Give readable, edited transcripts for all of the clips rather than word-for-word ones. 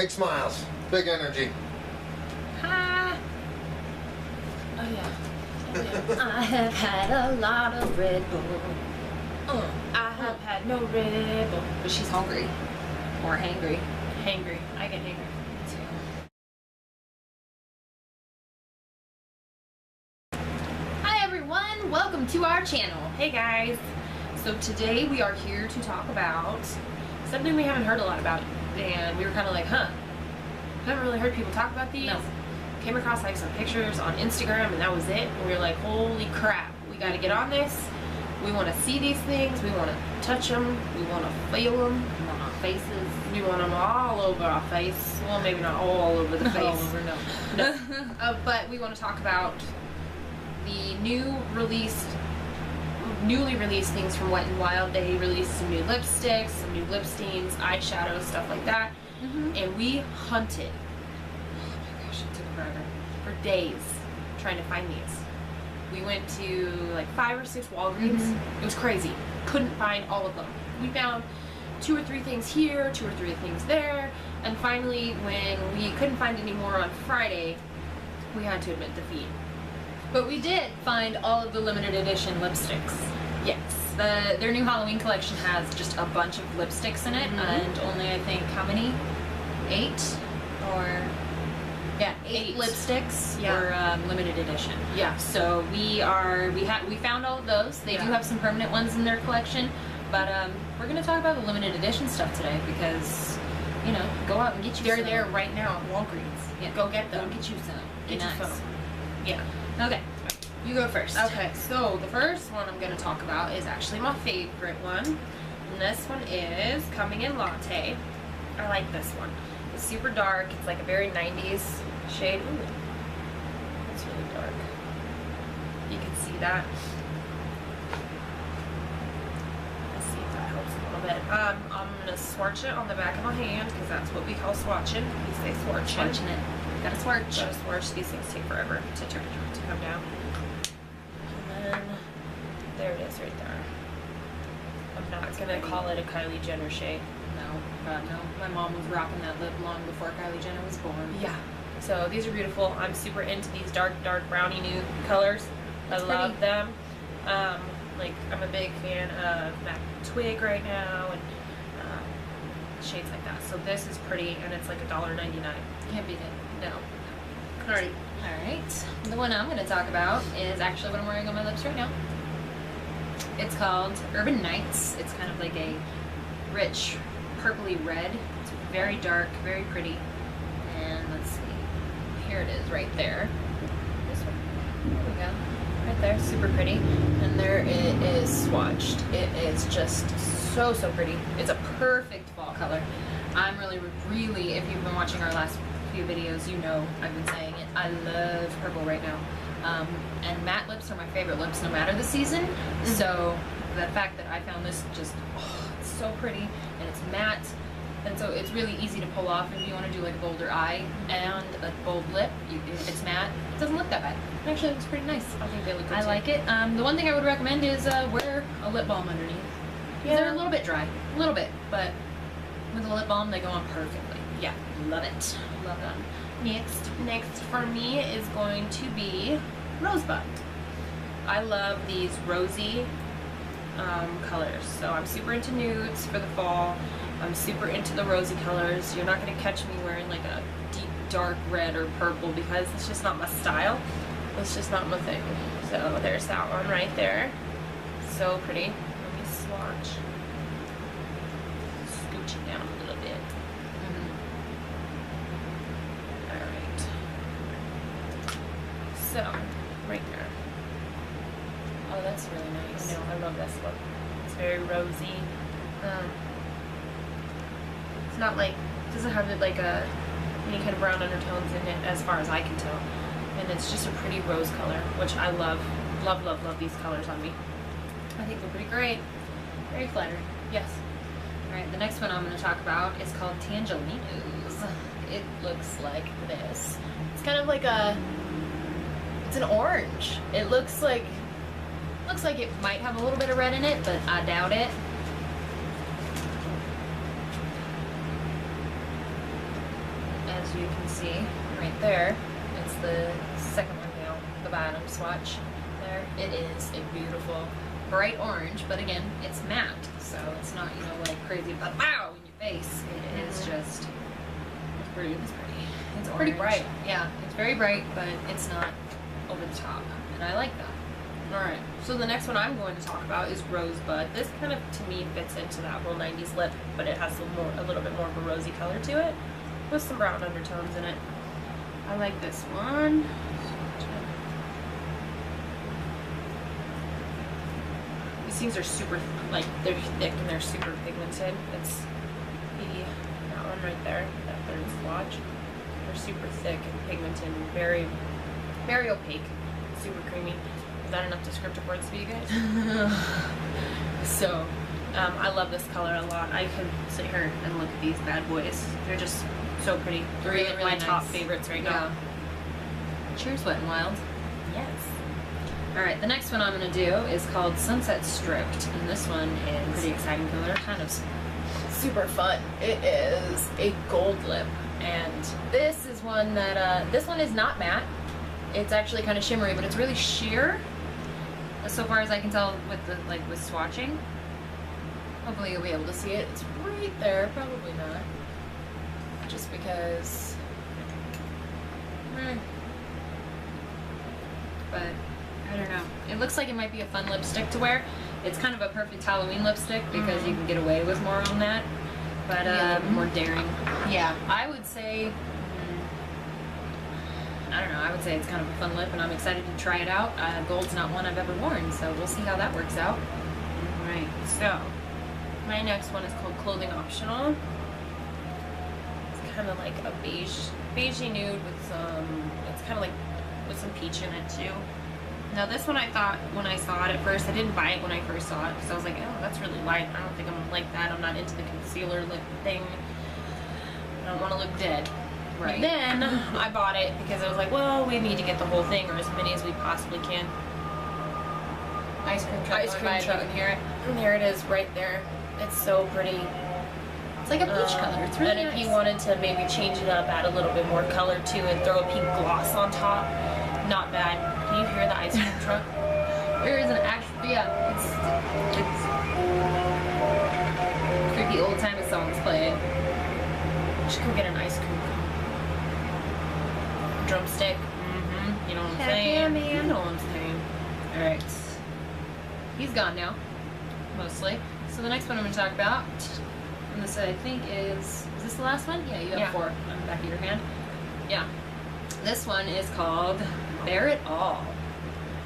Big smiles. Big energy. Hi. Oh yeah. I have had a lot of Red Bull. I have had no Red Bull. But she's hungry. Or hangry. Hangry. I get hangry. Hi everyone, welcome to our channel. Hey guys. So today we are here to talk about something we haven't heard a lot about, and we were kind of like, haven't really heard people talk about these. No. Came across like some pictures on Instagram and that was it. And we were like, holy crap, we got to get on this. We want to see these things. We want to touch them. We want to feel them. We want our faces. We want them all over our face. Well, maybe not all over the face. All over, no. But we want to talk about the newly released things from Wet n Wild. They released some new lipsticks, some new lip stains, eyeshadows, stuff like that. And we hunted. Oh my gosh, it took forever. For days trying to find these. We went to like 5 or 6 Walgreens. It was crazy. Couldn't find all of them. We found 2 or 3 things here, 2 or 3 things there, and finally when we couldn't find any more on Friday, we had to admit defeat. But we did find all of the limited edition lipsticks. Yes. Their new Halloween collection has just a bunch of lipsticks in it, and only I think how many? 8 or yeah, 8 lipsticks were limited edition. Yeah. So we found all of those. They do have some permanent ones in their collection, but we're gonna talk about the limited edition stuff today because go out and get you. They're some. there right now at Walgreens. Yeah. Go get them. Go get you some. Get Be you nice. some. Yeah. Okay. You go first. Okay, so the first one I'm going to talk about is actually my favorite one. And this one is Coming in Latte. I like this one. It's super dark. It's like a very 90s shade. Ooh, it's really dark. You can see that. Let's see if that helps a little bit. I'm going to swatch it on the back of my hand because that's what we call swatching. We say swatching. Swatching it. Gotta swatch. Gotta swatch. These things take forever to come down. And there it is right there. I'm not gonna call it a Kylie Jenner shade. No, God no. My mom was rocking that lip long before Kylie Jenner was born. Yeah. So these are beautiful. I'm super into these dark brownie nude colors. I love them. Like I'm a big fan of Mac Twig right now and shades like that. So this is pretty and it's like $1.99. Can't beat it. No. Alright. Alright. The one I'm going to talk about is actually what I'm wearing on my lips right now. It's called Urban Nights. It's kind of like a rich purpley red. It's very dark, very pretty. And let's see. Here it is right there. This one. There we go. Right there. Super pretty. And there it is swatched. It is just so pretty. It's a perfect fall color. I'm really, if you've been watching our last few videos, I've been saying it. I love purple right now. And matte lips are my favorite lips no matter the season. So the fact that I found this just, it's so pretty and it's matte. And so it's really easy to pull off if you want to do like a bolder eye and a bold lip. If it's matte, it doesn't look that bad. It actually looks pretty nice. I think they look good I too. like it. The one thing I would recommend is wear a lip balm underneath. Yeah. They're a little bit dry. A little bit. But with a lip balm, they go on perfectly. Yeah. Love it. Love them. Next for me is going to be Rosebud. I love these rosy colors. So I'm super into nudes for the fall. I'm super into the rosy colors. You're not going to catch me wearing like a deep dark red or purple because it's just not my style. It's just not my thing. So there's that one right there. So pretty. Let me swatch. Scooch it down a little bit. Alright. So, right there. Oh, that's really nice. I know, I love this look. It's very rosy. It's not like, it doesn't have like any kind of brown undertones in it as far as I can tell. And it's just a pretty rose color, which I love. Love these colors on me. I think they're pretty great. Very flattering. Yes. Alright, the next one I'm going to talk about is called Tangelinos. It looks like this. It's kind of like it's an orange. It looks like it might have a little bit of red in it, but I doubt it. you can see right there. It's the second one down, the bottom swatch there. It is a beautiful bright orange, but again, it's matte, so it's not, you know, like crazy, but wow, in your face. It is just, it's pretty. It's pretty bright. Yeah, it's very bright, but it's not over the top, and I like that. Alright, so the next one I'm going to talk about is Rosebud. This kind of, to me, fits into that whole 90s lip, but it has a little bit more of a rosy color to it, with some brown undertones in it. I like this one. These things are super, like, they're thick and they're super pigmented. It's that one right there, that third swatch. They're super thick and pigmented and very, very opaque, super creamy. Is that enough descriptive words for you guys? So, I love this color a lot. I could sit here and look at these bad boys. They're just so pretty. Three of my top favorites right now. Cheers, Wet n Wild. Yes. Alright, the next one I'm going to do is called Sunset Stripped, and this one is Pretty exciting color. kind of super fun. It is a gold lip, and this is one that, this one is not matte. It's actually kind of shimmery, but it's really sheer, so far as I can tell with the, like, with swatching. Hopefully you'll be able to see it. It's right there, probably not. Just because, but I don't know. It looks like it might be a fun lipstick to wear. It's kind of a perfect Halloween lipstick because you can get away with more on that, but more daring. Yeah, I would say, I don't know, I would say it's kind of a fun lip, and I'm excited to try it out. Gold's not one I've ever worn, so we'll see how that works out. Alright, so my next one is called Clothing Optional. It's kind of like a beigey nude with some, it's kind of like with some peach in it too. Now this one I thought when I saw it at first, I didn't buy it when I first saw it because I was like, oh, that's really light. I don't think I'm gonna like that. I'm not into the concealer lip thing. I don't want to look dead. Right. But then I bought it because I was like, well, we need to get the whole thing or as many as we possibly can. Ice cream truck. Ice cream truck. You can hear it. And there it is right there. It's so pretty. It's like a peach color. It's really And if nice. you wanted to maybe change it up, add a little bit more color to it, throw a pink gloss on top, not bad. Can you hear the ice cream truck? There is an actual, yeah, it's creepy old timey songs playing. Just go get an ice cream cone. Drumstick. You know what I'm Heck saying? yeah, man. You know what I'm saying. Alright. He's gone now, mostly. So the next one I'm going to talk about, and this I think is this the last one? Yeah, you have 4 on the back of your hand. Yeah. This one is called Bear It All.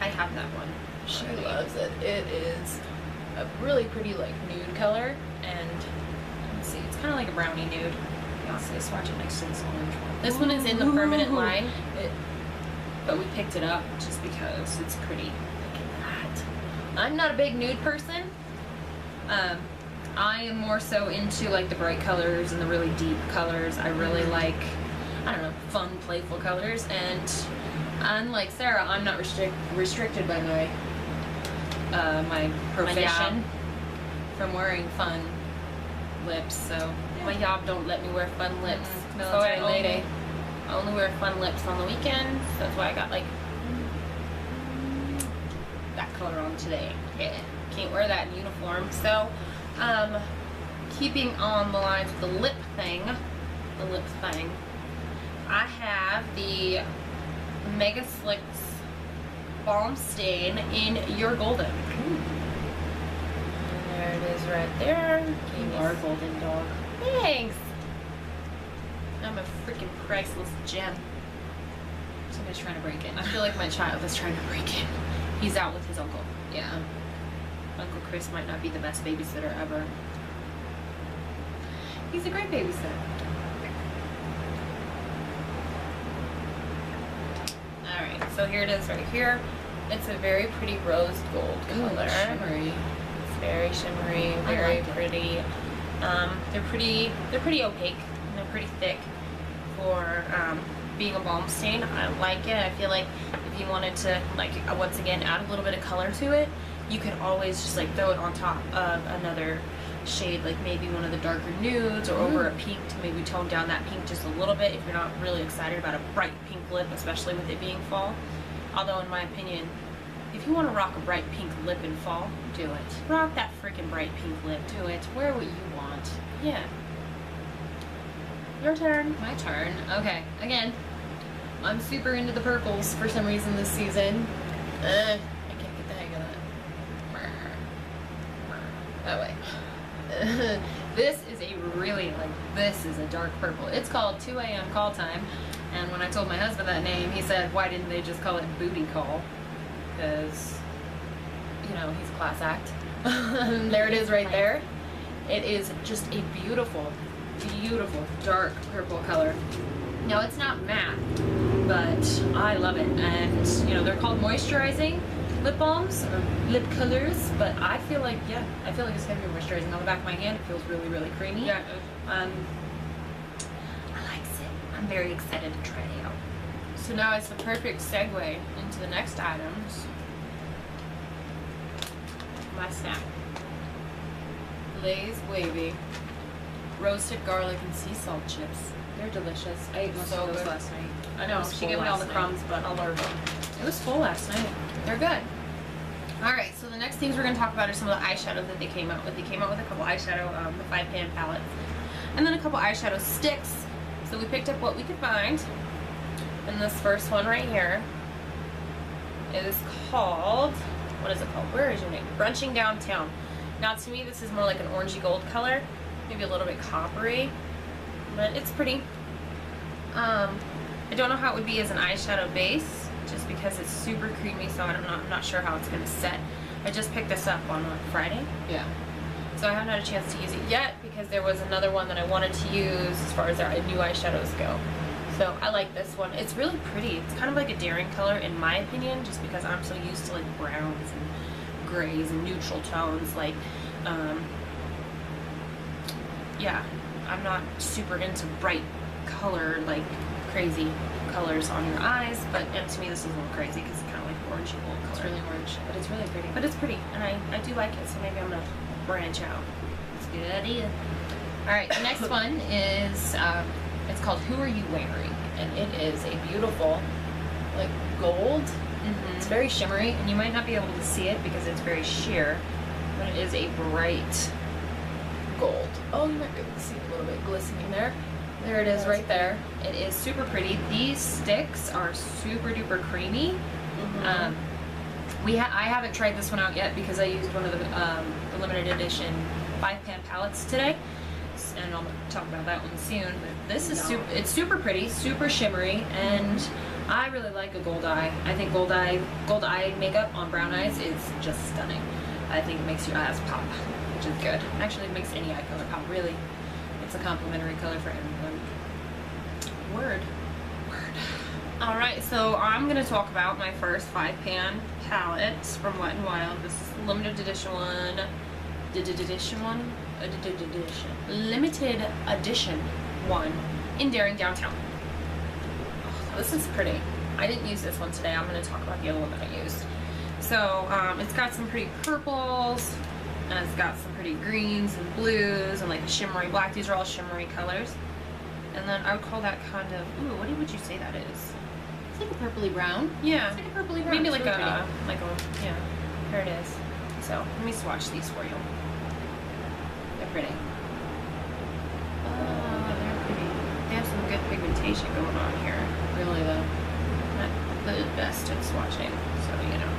I have that one. She loves it. It is a really pretty, like, nude color, and let's see, it's kind of like a brownie nude. You also swatch it next to this orange one. This one is in the permanent line, but we picked it up just because it's pretty. Look at that. I'm not a big nude person. I am more so into like the bright colors and the really deep colors. I really like, I don't know, fun, playful colors. And unlike Sarah, I'm not restricted by my profession from wearing fun lips. So my job don't let me wear fun lips. Military so lady. I only wear fun lips on the weekends. That's why I got like that color on today. Yeah, can't wear that in uniform. So, keeping on the lines with the lip thing, I have the Mega Slicks Balm Stain in Your Golden. And there it is right there. You are a golden dog. Thanks. I'm a freaking priceless gem. Somebody's trying to break in. I feel like my child is trying to break in. He's out with his uncle. Yeah. Uncle Chris might not be the best babysitter ever. He's a great babysitter. Alright, so here it is right here. It's a very pretty rose gold color. Shimmery. It's very shimmery, very pretty. They're pretty opaque. And they're pretty thick for being a balm stain. I like it. I feel like if you wanted to, like, once again, add a little bit of color to it, you could always just like throw it on top of another shade, like maybe one of the darker nudes or over a pink to maybe tone down that pink just a little bit if you're not really excited about a bright pink lip, especially with it being fall. Although in my opinion, if you want to rock a bright pink lip in fall, Do it. rock that freaking bright pink lip. Do it. Wear what you want. Yeah. Your turn. My turn. Okay. Again, I'm super into the purples for some reason this season. I can't get the hang of that. That way. This is a really, this is a dark purple. It's called 2 a.m. call time. And when I told my husband that name, he said, why didn't they just call it booty call? Because, you know, he's a class act. There it is right there. It is just a beautiful, beautiful dark purple color. Now it's not matte, but I love it. And, you know, they're called moisturizing lip balms or lip colors, but I feel like, yeah, I feel like it's gonna be moisturizing on the back of my hand. It feels really, really creamy. Yeah. I like it. I'm very excited to try it out. So now it's the perfect segue into the next items. My snack. Lay's Wavy roasted garlic and sea salt chips. They're delicious. I ate most So of those good. last night. I know, It was she full gave me all last the night. crumbs, but I'll learn them. It was full last night. They're good. Alright, so the next things we're going to talk about are some of the eyeshadows that they came out with. They came out with a couple eyeshadow, the 5-pan palettes, and then a couple eyeshadow sticks. So we picked up what we could find. And this first one right here is called, what is it called? Where is your name? Brunching Downtown. Now to me this is more like an orangey gold color, maybe a little bit coppery, but it's pretty. I don't know how it would be as an eyeshadow base, just because it's super creamy, so I'm not sure how it's going to set. I just picked this up on Friday, Yeah. so I haven't had a chance to use it yet because there was another one that I wanted to use as far as our new eyeshadows go. So I like this one. It's really pretty. It's kind of like a daring color in my opinion, just because I'm so used to like browns and grays and neutral tones. Like, yeah, I'm not super into bright color, like crazy colors on your eyes, but and to me this is a little crazy because it's kind of like orangey gold color. It's really orange, but it's really pretty. But it's pretty, and I do like it, so maybe I'm gonna branch out. It's a good idea. All right, the next one is it's called Who Are You Wearing? And it is a beautiful, like gold. It's very shimmery, and you might not be able to see it because it's very sheer, but it is a bright gold. Oh, you might be able to see it a little bit glistening there. There it is right there. It is super pretty. These sticks are super duper creamy. I haven't tried this one out yet because I used one of the limited edition 5-pan palettes today, and I'll talk about that one soon. But this is it's super pretty, super shimmery, and I really like a gold eye. I think gold eye makeup on brown eyes is just stunning. I think it makes your eyes pop, which is good. Actually, it makes any eye color pop, really. It's a complimentary color for everyone. Word. Alright, so I'm going to talk about my first 5-pan palette from Wet n Wild. This is the limited edition one. Limited edition one in Daring Downtown. Oh, this is pretty. I didn't use this one today. I'm going to talk about the other one that I used. So, it's got some pretty purples, and it's got some pretty greens and blues and like shimmery black. These are all shimmery colors. And then I would call that kind of, ooh, what would you say that is? It's like a purpley brown. Yeah. It's like a purpley brown. Maybe It's like really a, pretty. yeah, there it is. So, let me swatch these for you. They're pretty. Oh, they're pretty. They have some good pigmentation going on here. Really though. Not the best at swatching, so you know.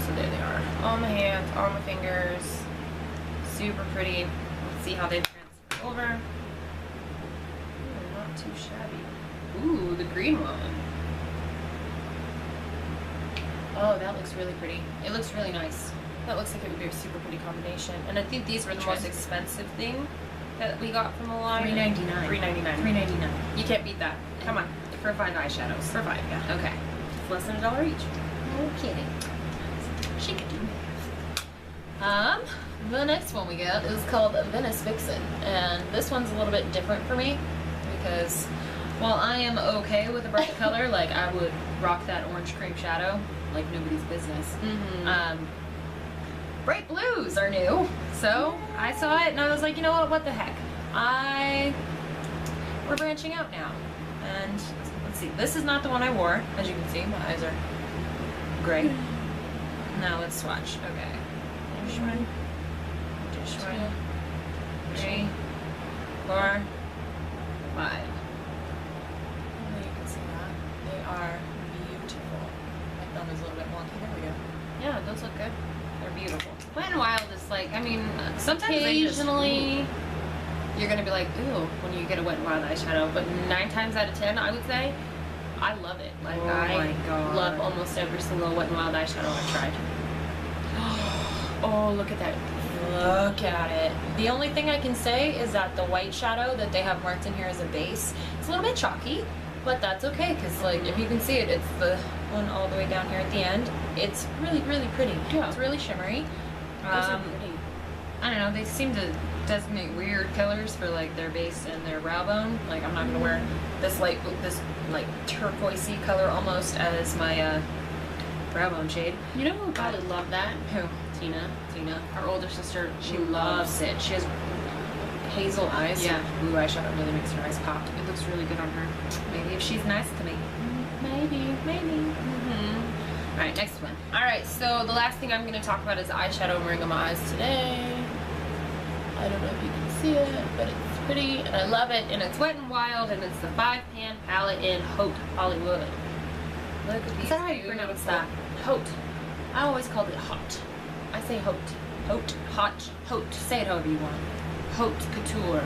So there they are. On my hands, on my fingers. Super pretty. Let's see how they transfer over. Ooh, not too shabby. Ooh, the green one. Oh, that looks really pretty. It looks really nice. That looks like it would be a super pretty combination. And I think these were the most expensive thing that we got from the line. $3.99. $3.99. $3.99. You can't beat that. Come on. For 5 eyeshadows. For 5, yeah. Okay. It's less than $1 each. No kidding. She could do math. The next one we got is called Venice Vixen, and this one's a little bit different for me because while I am okay with a bright color, like I would rock that orange cream shadow like nobody's business. bright blues are new. So I saw it and I was like, you know what the heck? We're branching out now. And let's see, this is not the one I wore. As you can see, my eyes are gray. Now let's swatch. Okay. There's one. There's one. 3, 4, 5. You can see that. They are beautiful. My thumb is a little bit wonky. There we go. Yeah, those look good. They're beautiful. Wet n Wild is like, I mean, Sometimes they just- occasionally you're gonna be like, ooh, when you get a Wet n Wild eyeshadow, but 9 times out of 10, I would say, I love it. Like, Oh I my God. love almost every single Wet n Wild eyeshadow I've tried. Oh, look at that. Look at it. The only thing I can say is that the white shadow that they have marked in here as a base, it's a little bit chalky, but that's okay because, like, if you can see it, it's the one all the way down here at the end. It's really, really pretty. Yeah. It's really shimmery. Those are pretty. I don't know, they seem to designate weird colors for, like, their base and their brow bone. Like, I'm not gonna wear this like turquoisey color almost as my brow bone shade. You know who would probably love that? Who? Tina. Tina. Our older sister. She loves it. She has hazel eyes. Yeah. Blue eyeshadow really makes her eyes pop. It looks really good on her. Maybe if she's nice to me. Maybe. Mm-hmm. Alright, next one. Alright, so the last thing I'm going to talk about is the eyeshadow I'm wearing on my eyes today. I don't know if you can see it, but it's pretty and I love it. And it's Wet n Wild and it's the 5-pan palette in Haute Hollywood. Look at these. Is that how you pronounce that? Haute. I always called it hot. I say Haute. Haute. Hot. Haute. Say it however you want. Haute couture.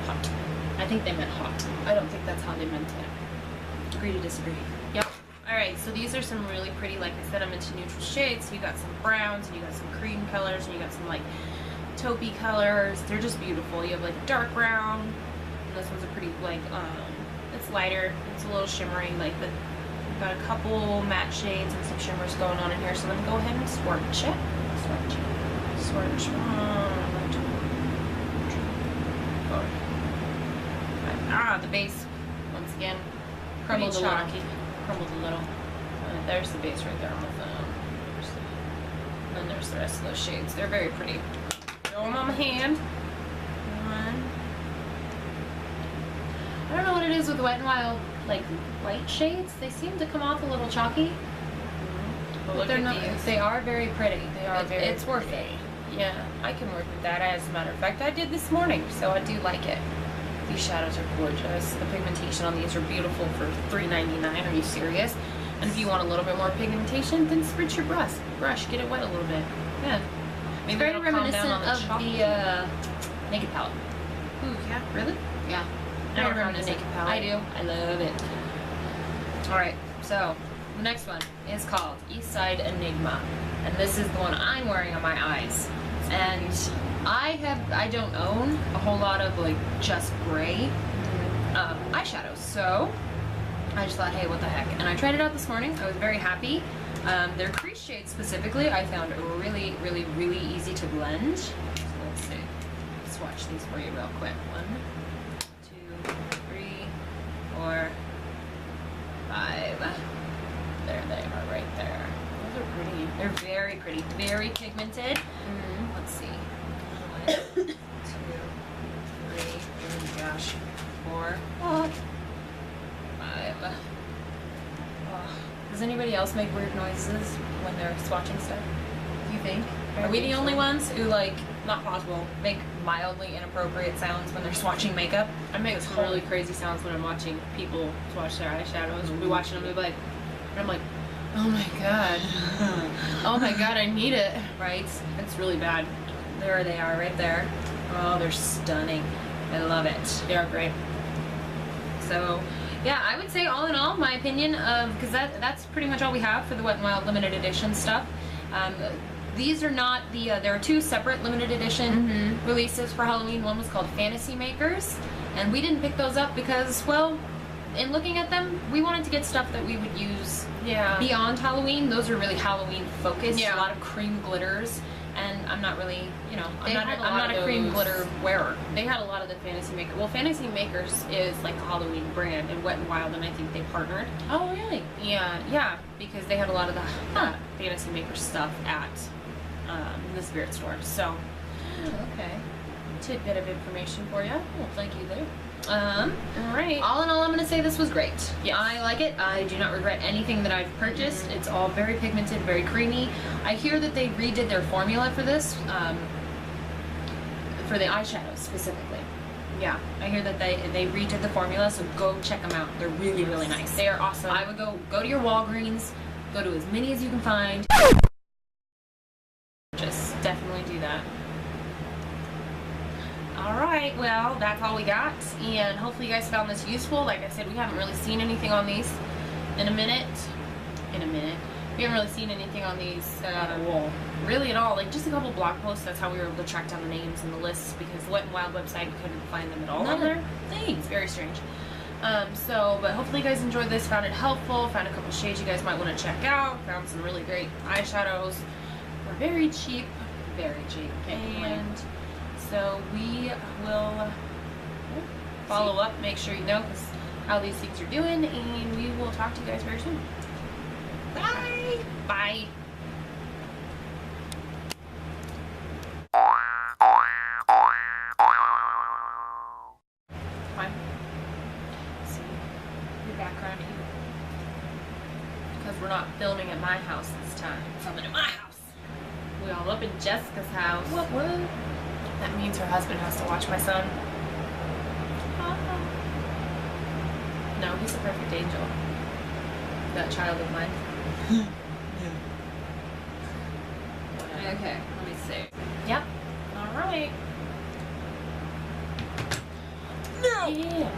Hot. I think they meant hot. I don't think that's how they meant it. Agree to disagree. Yep. Alright, so these are some really pretty, like I said, I'm into neutral shades. So you got some browns, and you got some cream colors, and you got some, like, taupey colors. They're just beautiful. You have, like, dark brown. And this one's a pretty, like, it's lighter. It's a little shimmering. Like, we've got a couple matte shades and some shimmers going on in here. So let me go ahead and swatch it. Swatch it. Swatch. The base, once again, crumbled a Pretty little. chalky. Crumbled a little. There's the base right there on the phone. And then there's the rest of those shades. They're very pretty. Throw them on my hand. One. I don't know what it is with Wet n Wild, like white shades. They seem to come off a little chalky. But But they're not. They are very pretty. They are very. It's worth it. Yeah, I can work with that. As a matter of fact, I did this morning, so I do like it. These shadows are gorgeous. The pigmentation on these are beautiful for $3.99. Are you serious? And if you want a little bit more pigmentation, then spritz your brush. Get it wet a little bit. Yeah. Maybe Very it'll calm reminiscent down on of chalky. the Naked Palette. Ooh, yeah, really? Yeah. Never Very heard of the reminiscent. Naked Palette. I do. I love it. Alright, so the next one is called East Side Enigma. And this is the one I'm wearing on my eyes. And I don't own a whole lot of like just gray eyeshadows. So I just thought, hey, what the heck? And I tried it out this morning. I was very happy. Their crease shades specifically, I found really, really, really easy to blend. So let's see. Swatch these for you real quick. 1, 2, 3, 4, 5. There they are right there. Those are pretty. They're very pretty, very pigmented. Let's see. 1, 2, 3, oh gosh, 4, 5. Oh. Does anybody else make weird noises when they're swatching stuff? Do you think? Are we the only ones who, like, not possible, make mildly inappropriate sounds when they're swatching makeup? I make some really crazy sounds when I'm watching people swatch their eyeshadows. We'll be watching them, they'll be like, and I'm like, oh my god. Oh my god, I need it. Right? It's really bad. There they are, right there. Oh, they're stunning. I love it. They are great. So, yeah, I would say all in all, my opinion of, because that's pretty much all we have for the Wet n Wild limited edition stuff. These are not the, there are 2 separate limited edition releases for Halloween. One was called Fantasy Makers, and we didn't pick those up because, well, in looking at them, we wanted to get stuff that we would use Yeah. beyond Halloween. Those are really Halloween focused. Yeah. A lot of cream glitters, and I'm not really, you know, I'm not had a cream those. glitter wearer. They had a lot of the Fantasy Maker. Well, Fantasy Makers is like a Halloween brand, and Wet n Wild, and I think they partnered. Oh, really? Yeah, because they had a lot of the Fantasy Maker stuff at in the spirit store. So, Okay. tidbit of information for you. Well, thank you there. All right. All in all, I'm gonna say this was great. Yes. I like it. I do not regret anything that I've purchased. It's all very pigmented, very creamy. I hear that they redid their formula for this, for the eyeshadows specifically. Yeah, I hear that they redid the formula, so go check them out. They're really, really nice. they are awesome. I would go to your Walgreens, go to as many as you can find. Just definitely do that. All right, well, that's all we got, and hopefully you guys found this useful. Like I said, we haven't really seen anything on these in a minute. We haven't really seen anything on these really at all. Like just a couple blog posts. That's how we were able to track down the names and the lists, because the Wet n Wild website, we couldn't find them at all on there. It's very strange. But hopefully you guys enjoyed this, found it helpful, found a couple shades you guys might want to check out, found some really great eyeshadows. They're very cheap. And so we will follow up, make sure you know how these things are doing, and we will talk to you guys very soon. Bye! Bye! Fine. See your background here. Because we're not filming at my house this time. We're filming at my house. We all up in Jessica's house. what? That means her husband has to watch my son. No, he's a perfect angel. That child of mine. Okay, let me see. Yep. All right. No. Yeah.